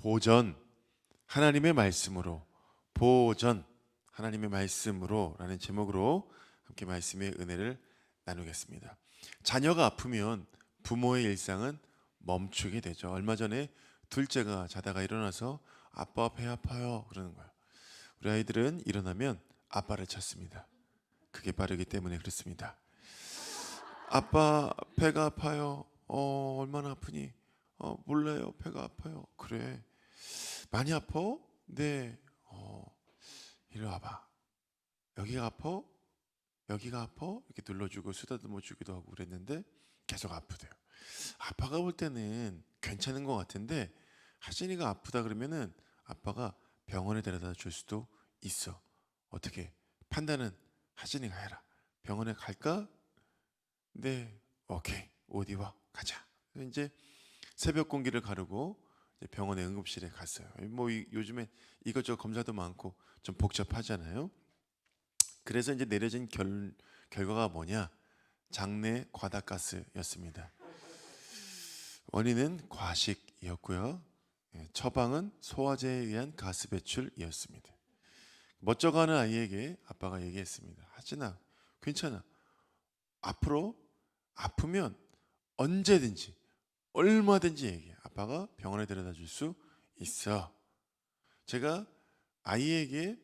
보전, 하나님의 말씀으로, 보전, 하나님의 말씀으로 라는 제목으로 함께 말씀의 은혜를 나누겠습니다. 자녀가 아프면 부모의 일상은 멈추게 되죠. 얼마 전에 둘째가 자다가 일어나서 아빠 배 아파요 그러는 거예요. 우리 아이들은 일어나면 아빠를 찾습니다. 그게 빠르기 때문에 그렇습니다. 아빠 배가 아파요. 얼마나 아프니? 몰라요. 배가 아파요. 그래. 많이 아파? 네. 이리 와봐. 여기가 아파? 여기가 아파? 이렇게 눌러주고 쓰다듬어 주기도 하고 그랬는데 계속 아프대요. 아빠가 볼 때는 괜찮은 것 같은데 하진이가 아프다 그러면은 아빠가 병원에 데려다 줄 수도 있어. 어떻게? 판단은 하진이가 해라. 병원에 갈까? 네. 오케이. 어디 와? 가자. 이제 새벽 공기를 가르고 이제 병원의 응급실에 갔어요. 요즘에 이것저것 검사도 많고 좀 복잡하잖아요. 그래서 이제 내려진 결과가 뭐냐? 장내 과다가스였습니다. 원인은 과식이었고요. 처방은 소화제에 의한 가스 배출이었습니다. 멋져가는 아이에게 아빠가 얘기했습니다. 하진아, 괜찮아. 앞으로 아프면 언제든지 얼마든지 얘기해. 아빠가 병원에 데려다 줄 수 있어. 제가 아이에게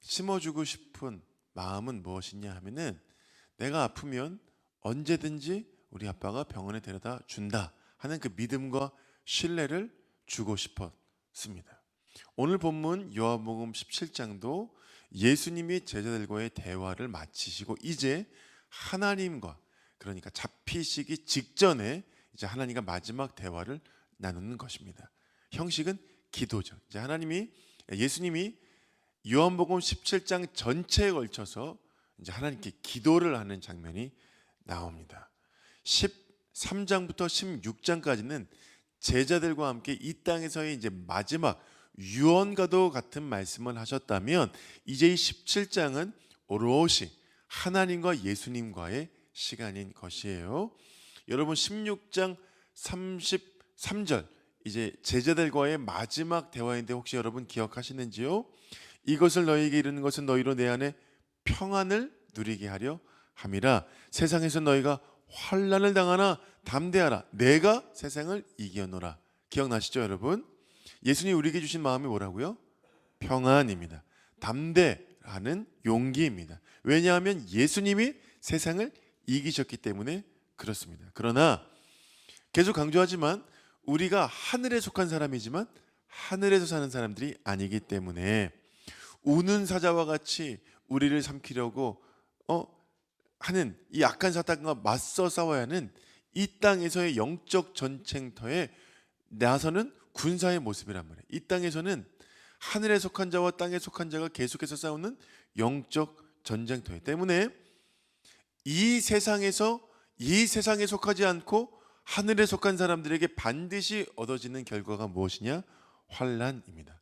심어주고 싶은 마음은 무엇이냐 하면은 내가 아프면 언제든지 우리 아빠가 병원에 데려다 준다 하는 그 믿음과 신뢰를 주고 싶었습니다. 오늘 본문 요한복음 17장도 예수님이 제자들과의 대화를 마치시고 이제 하나님과, 그러니까 잡히시기 직전에 이제 하나님과 마지막 대화를 나누는 것입니다. 형식은 기도죠. 이제 예수님이 요한복음 17장 전체에 걸쳐서 이제 하나님께 기도를 하는 장면이 나옵니다. 13장부터 16장까지는 제자들과 함께 이 땅에서의 이제 마지막 유언과도 같은 말씀을 하셨다면 이제 이 17장은 오롯이 하나님과 예수님과의 시간인 것이에요. 여러분 16장 33절 이제 제자들과의 마지막 대화인데 혹시 여러분 기억하시는지요? 이것을 너희에게 이르는 것은 너희로 내 안에 평안을 누리게 하려 함이라. 세상에서 너희가 환난을 당하나 담대하라. 내가 세상을 이겨노라. 기억나시죠 여러분? 예수님이 우리에게 주신 마음이 뭐라고요? 평안입니다. 담대하는 용기입니다. 왜냐하면 예수님이 세상을 이기셨기 때문에 그렇습니다. 그러나 계속 강조하지만 우리가 하늘에 속한 사람이지만 하늘에서 사는 사람들이 아니기 때문에 우는 사자와 같이 우리를 삼키려고 하는 이 악한 사탄과 맞서 싸워야 하는 이 땅에서의 영적 전쟁터에 나서는 군사의 모습이란 말이에요. 이 땅에서는 하늘에 속한 자와 땅에 속한 자가 계속해서 싸우는 영적 전쟁터이기 때문에 이 세상에 속하지 않고 하늘에 속한 사람들에게 반드시 얻어지는 결과가 무엇이냐? 환난입니다.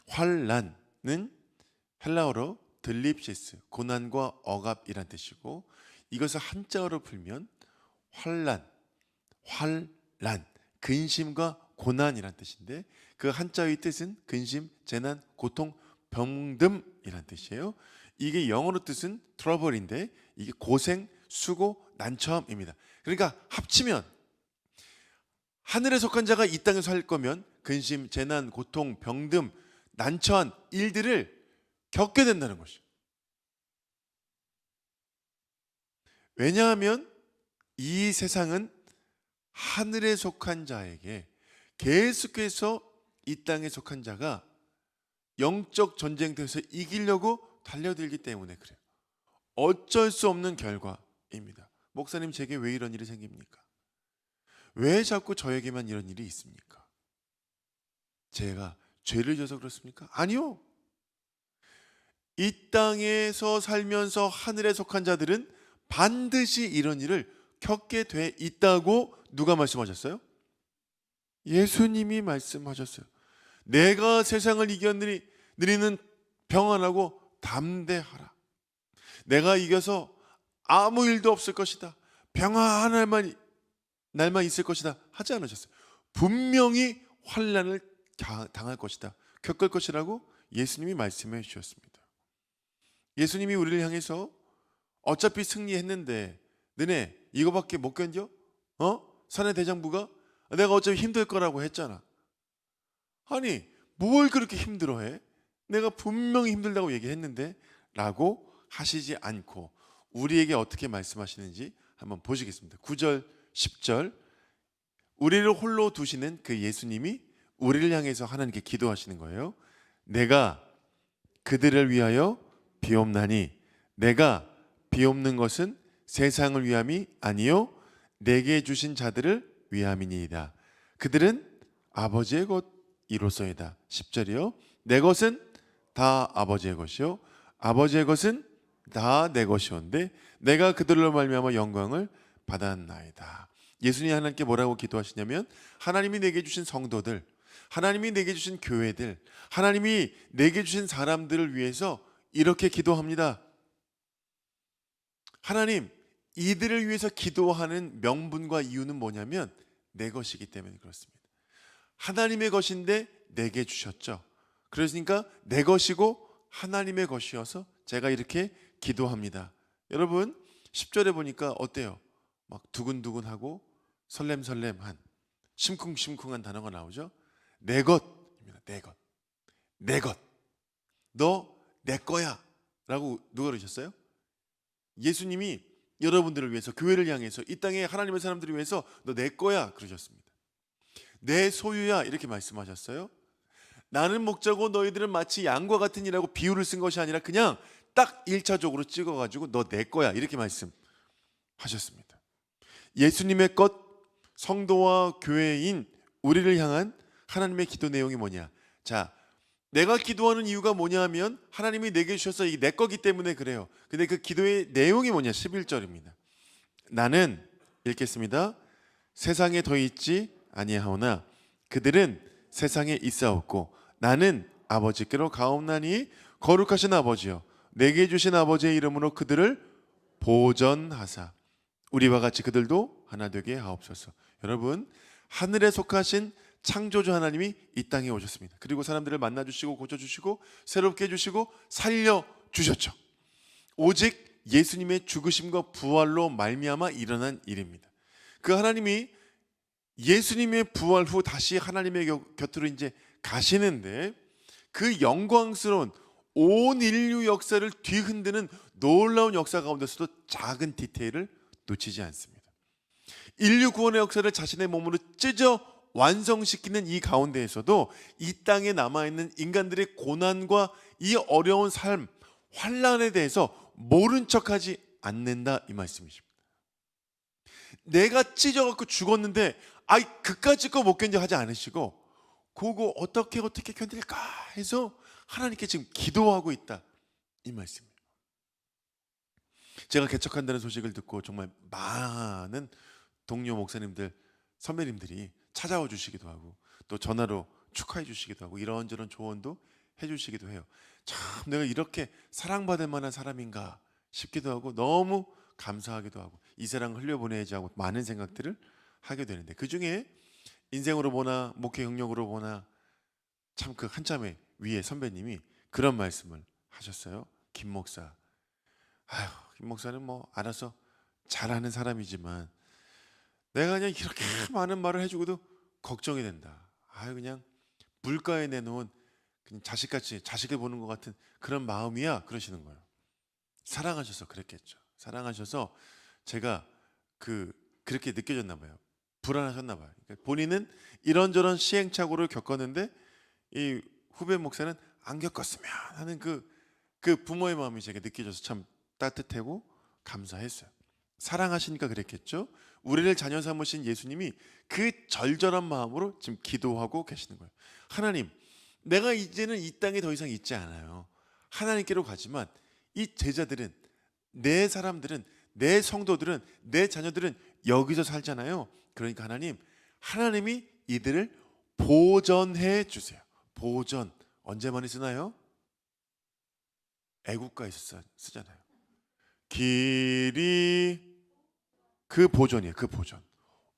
환난은 헬라어로 들립시스, 고난과 억압이란 뜻이고 이것을 한자어로 풀면 환난, 근심과 고난이란 뜻인데 그 한자의 뜻은 근심, 재난, 고통, 병듦이란 뜻이에요. 이게 영어로 뜻은 트러블인데 이게 고생, 수고, 난처함입니다. 그러니까 합치면 하늘에 속한 자가 이 땅에서 할 거면 근심, 재난, 고통, 병듦, 난처한 일들을 겪게 된다는 것이죠. 왜냐하면 이 세상은 하늘에 속한 자에게 계속해서 이 땅에 속한 자가 영적 전쟁터에서 이기려고 달려들기 때문에 그래요. 어쩔 수 없는 결과입니다. 목사님, 제게 왜 이런 일이 생깁니까? 왜 자꾸 저에게만 이런 일이 있습니까? 제가 죄를 져서 그렇습니까? 아니요. 이 땅에서 살면서 하늘에 속한 자들은 반드시 이런 일을 겪게 돼 있다고 누가 말씀하셨어요? 예수님이 말씀하셨어요. 내가 세상을 이겨느리는 평안하고 담대하라. 내가 이겨서 아무 일도 없을 것이다. 평안할 날만 있을 것이다. 하지 않으셨어요. 분명히 환난을 당할 것이다, 겪을 것이라고 예수님이 말씀해 주셨습니다. 예수님이 우리를 향해서 어차피 승리했는데 너네 이거밖에 못 견뎌? 사내 대장부가 내가 어차피 힘들 거라고 했잖아. 아니 뭘 그렇게 힘들어해? 내가 분명히 힘들다고 얘기했는데 라고 하시지 않고 우리에게 어떻게 말씀하시는지 한번 보시겠습니다. 9절 10절 우리를 홀로 두시는 그 예수님이 우리를 향해서 하나님께 기도하시는 거예요. 내가 그들을 위하여 비옵나니 내가 비옵는 것은 세상을 위함이 아니요 내게 주신 자들을 위함이니이다. 그들은 아버지의 것이로소이다. 10절이요. 내 것은 다 아버지의 것이요 아버지의 것은 다 내 것이온데 내가 그들로 말미암아 영광을 받았나이다. 예수님이 하나님께 뭐라고 기도하시냐면 하나님이 내게 주신 성도들, 하나님이 내게 주신 교회들, 하나님이 내게 주신 사람들을 위해서 이렇게 기도합니다. 하나님, 이들을 위해서 기도하는 명분과 이유는 뭐냐면 내 것이기 때문에 그렇습니다. 하나님의 것인데 내게 주셨죠. 그러니까 내 것이고 하나님의 것이어서 제가 이렇게 기도합니다. 여러분 10절에 보니까 어때요? 막 두근두근하고 설렘설렘한 심쿵심쿵한 단어가 나오죠. 내 것입니다. 내 것. 내 것. 너 내 거야 라고 누가 그러셨어요? 예수님이 여러분들을 위해서, 교회를 향해서, 이 땅에 하나님의 사람들을 위해서 너 내 거야 그러셨습니다. 내 소유야 이렇게 말씀하셨어요. 나는 목자고 너희들은 마치 양과 같은 이라고 비유를 쓴 것이 아니라 그냥 딱 1차적으로 찍어가지고 너 내 거야 이렇게 말씀하셨습니다. 예수님의 것, 성도와 교회인 우리를 향한 하나님의 기도 내용이 뭐냐? 자, 내가 기도하는 이유가 뭐냐 하면 하나님이 내게 주셔서 이게 내 거기 때문에 그래요. 근데 그 기도의 내용이 뭐냐? 11절입니다. 나는 읽겠습니다. 세상에 더 있지 아니하오나 그들은 세상에 있사옵고 나는 아버지께로 가옵나니 거룩하신 아버지여 내게 주신 아버지의 이름으로 그들을 보전하사 우리와 같이 그들도 하나 되게 하옵소서. 여러분 하늘에 속하신 창조주 하나님이 이 땅에 오셨습니다. 그리고 사람들을 만나주시고 고쳐주시고 새롭게 해주시고 살려주셨죠. 오직 예수님의 죽으심과 부활로 말미암아 일어난 일입니다. 그 하나님이 예수님의 부활 후 다시 하나님의 곁으로 이제 가시는데 그 영광스러운 온 인류 역사를 뒤흔드는 놀라운 역사 가운데서도 작은 디테일을 놓치지 않습니다. 인류 구원의 역사를 자신의 몸으로 찢어 완성시키는 이 가운데에서도 이 땅에 남아있는 인간들의 고난과 이 어려운 삶, 환난에 대해서 모른 척하지 않는다 이 말씀이십니다. 내가 찢어갖고 죽었는데 그까짓 거 못 견뎌 하지 않으시고 그거 어떻게 견딜까 해서 하나님께 지금 기도하고 있다 이 말씀입니다. 제가 개척한다는 소식을 듣고 정말 많은 동료 목사님들, 선배님들이 찾아와 주시기도 하고 또 전화로 축하해 주시기도 하고 이런저런 조언도 해 주시기도 해요. 참 내가 이렇게 사랑받을 만한 사람인가 싶기도 하고 너무 감사하기도 하고 이 사랑을 흘려보내야지 하고 많은 생각들을 하게 되는데 그중에 인생으로 보나 목회 경력으로 보나 참 그 한참의 위에 선배님이 그런 말씀을 하셨어요. 김 목사, 김 목사는 뭐 알아서 잘하는 사람이지만 내가 그냥 이렇게 많은 말을 해주고도 걱정이 된다. 그냥 물가에 내놓은 그냥 자식같이 자식을 보는 것 같은 그런 마음이야 그러시는 거예요. 사랑하셔서 그랬겠죠. 사랑하셔서 제가 그렇게 느껴졌나 봐요. 불안하셨나 봐요. 그러니까 본인은 이런저런 시행착오를 겪었는데 이 후배 목사는 안 겪었으면 하는 그 부모의 마음이 제게 느껴져서 참 따뜻하고 감사했어요. 사랑하시니까 그랬겠죠. 우리를 자녀 삼으신 예수님이 그 절절한 마음으로 지금 기도하고 계시는 거예요. 하나님, 내가 이제는 이 땅에 더 이상 있지 않아요. 하나님께로 가지만 이 제자들은, 내 사람들은, 내 성도들은, 내 자녀들은 여기서 살잖아요. 그러니까 하나님이 이들을 보전해 주세요. 보전 언제 많이 쓰나요? 애국가에서 쓰잖아요. 길이 그 보전이에요. 그 보전.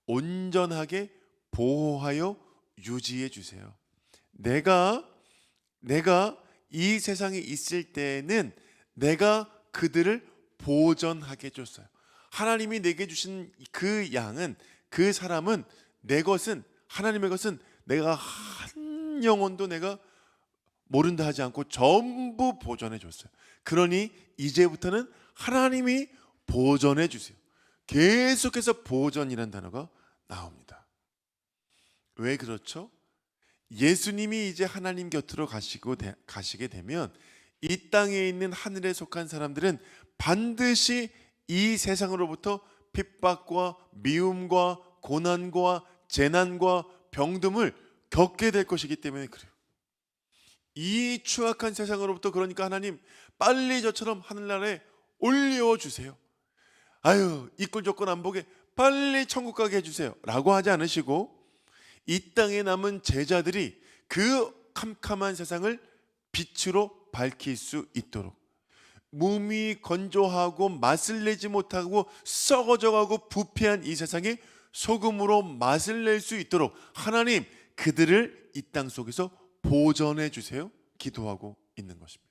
온전하게 보호하여 유지해 주세요. 내가 이 세상에 있을 때는 내가 그들을 보전하게 해줬어요. 하나님이 내게 주신 그 양은, 그 사람은, 내 것은, 하나님의 것은 내가 한 영혼도 내가 모른다 하지 않고 전부 보전해 줬어요. 그러니 이제부터는 하나님이 보전해 주세요. 계속해서 보전이라는 단어가 나옵니다. 왜 그렇죠? 예수님이 이제 하나님 곁으로 가시게 되면 이 땅에 있는 하늘에 속한 사람들은 반드시 이 세상으로부터 핍박과 미움과 고난과 재난과 병듦을 겪게 될 것이기 때문에 그래요. 이 추악한 세상으로부터, 그러니까 하나님 빨리 저처럼 하늘나라에 올려주세요. 아유, 이 꼴 저 꼴 안 보게 빨리 천국 가게 해주세요 라고 하지 않으시고, 이 땅에 남은 제자들이 그 캄캄한 세상을 빛으로 밝힐 수 있도록, 몸이 건조하고 맛을 내지 못하고 썩어져가고 부패한 이 세상에 소금으로 맛을 낼 수 있도록 하나님 그들을 이 땅 속에서 보전해 주세요 기도하고 있는 것입니다.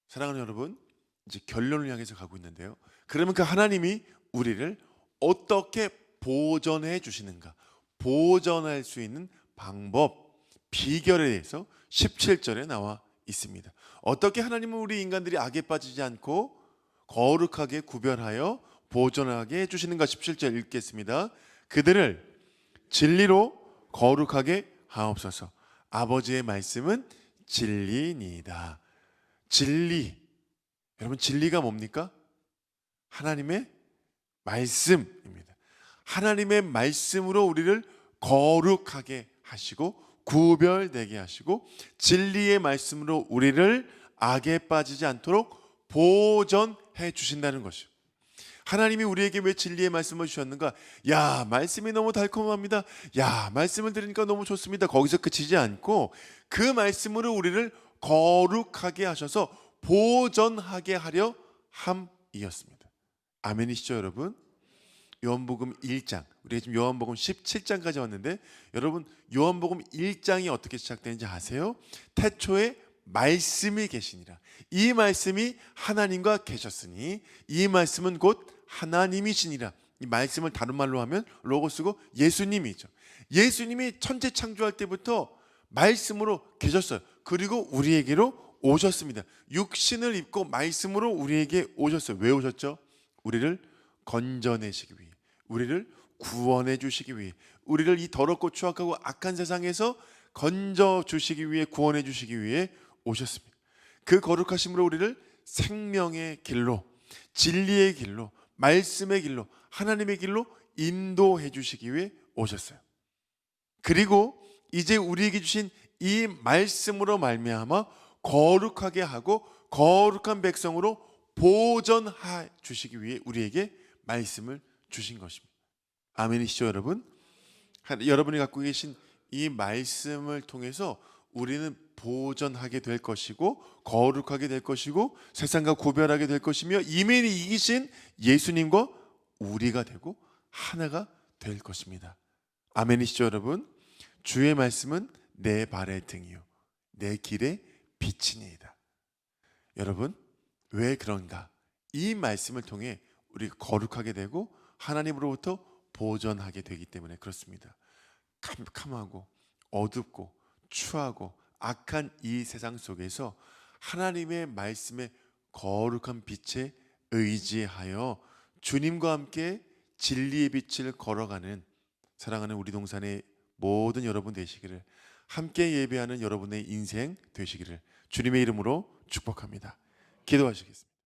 사랑하는 여러분, 이제 결론을 향해서 가고 있는데요. 그러면 그 하나님이 우리를 어떻게 보전해 주시는가, 보전할 수 있는 방법, 비결에 대해서 17절에 나와 있습니다. 어떻게 하나님은 우리 인간들이 악에 빠지지 않고 거룩하게 구별하여 보존하게 해주시는가. 17절 읽겠습니다. 그들을 진리로 거룩하게 하옵소서. 아버지의 말씀은 진리니이다. 진리, 여러분 진리가 뭡니까? 하나님의 말씀입니다. 하나님의 말씀으로 우리를 거룩하게 하시고 구별되게 하시고 진리의 말씀으로 우리를 악에 빠지지 않도록 보전해 주신다는 것이요. 하나님이 우리에게 왜 진리의 말씀을 주셨는가? 야, 말씀이 너무 달콤합니다. 야, 말씀을 들으니까 너무 좋습니다. 거기서 그치지 않고 그 말씀으로 우리를 거룩하게 하셔서 보전하게 하려 함이었습니다. 아멘이시죠, 여러분? 요한복음 1장, 우리가 지금 요한복음 17장까지 왔는데, 여러분 요한복음 1장이 어떻게 시작되는지 아세요? 태초에 말씀이 계시니라. 이 말씀이 하나님과 계셨으니 이 말씀은 곧 하나님이시니라. 이 말씀을 다른 말로 하면 로고스고 예수님이죠. 예수님이 천지 창조할 때부터 말씀으로 계셨어요. 그리고 우리에게로 오셨습니다. 육신을 입고 말씀으로 우리에게 오셨어요. 왜 오셨죠? 우리를 건져내시기 위해, 우리를 구원해 주시기 위해, 우리를 이 더럽고 추악하고 악한 세상에서 건져 주시기 위해, 구원해 주시기 위해 오셨습니다. 그 거룩하심으로 우리를 생명의 길로, 진리의 길로, 말씀의 길로, 하나님의 길로 인도해 주시기 위해 오셨어요. 그리고 이제 우리에게 주신 이 말씀으로 말미암아 거룩하게 하고 거룩한 백성으로 보전해 주시기 위해 우리에게 말씀을 주신 것입니다. 아멘이시죠, 여러분? 여러분이 갖고 계신 이 말씀을 통해서 우리는 보전하게 될 것이고 거룩하게 될 것이고 세상과 구별하게 될 것이며 이미 이기신 예수님과 우리가 되고 하나가 될 것입니다. 아멘이시죠, 여러분? 주의 말씀은 내 발의 등이요 내 길의 빛이니이다. 여러분, 왜 그런가? 이 말씀을 통해 우리가 거룩하게 되고 하나님으로부터 보전하게 되기 때문에 그렇습니다. 캄캄하고 어둡고 추하고 악한 이 세상 속에서 하나님의 말씀에 거룩한 빛에 의지하여 주님과 함께 진리의 빛을 걸어가는 사랑하는 우리 동산의 모든 여러분 되시기를, 함께 예배하는 여러분의 인생 되시기를 주님의 이름으로 축복합니다. 기도하시겠습니다.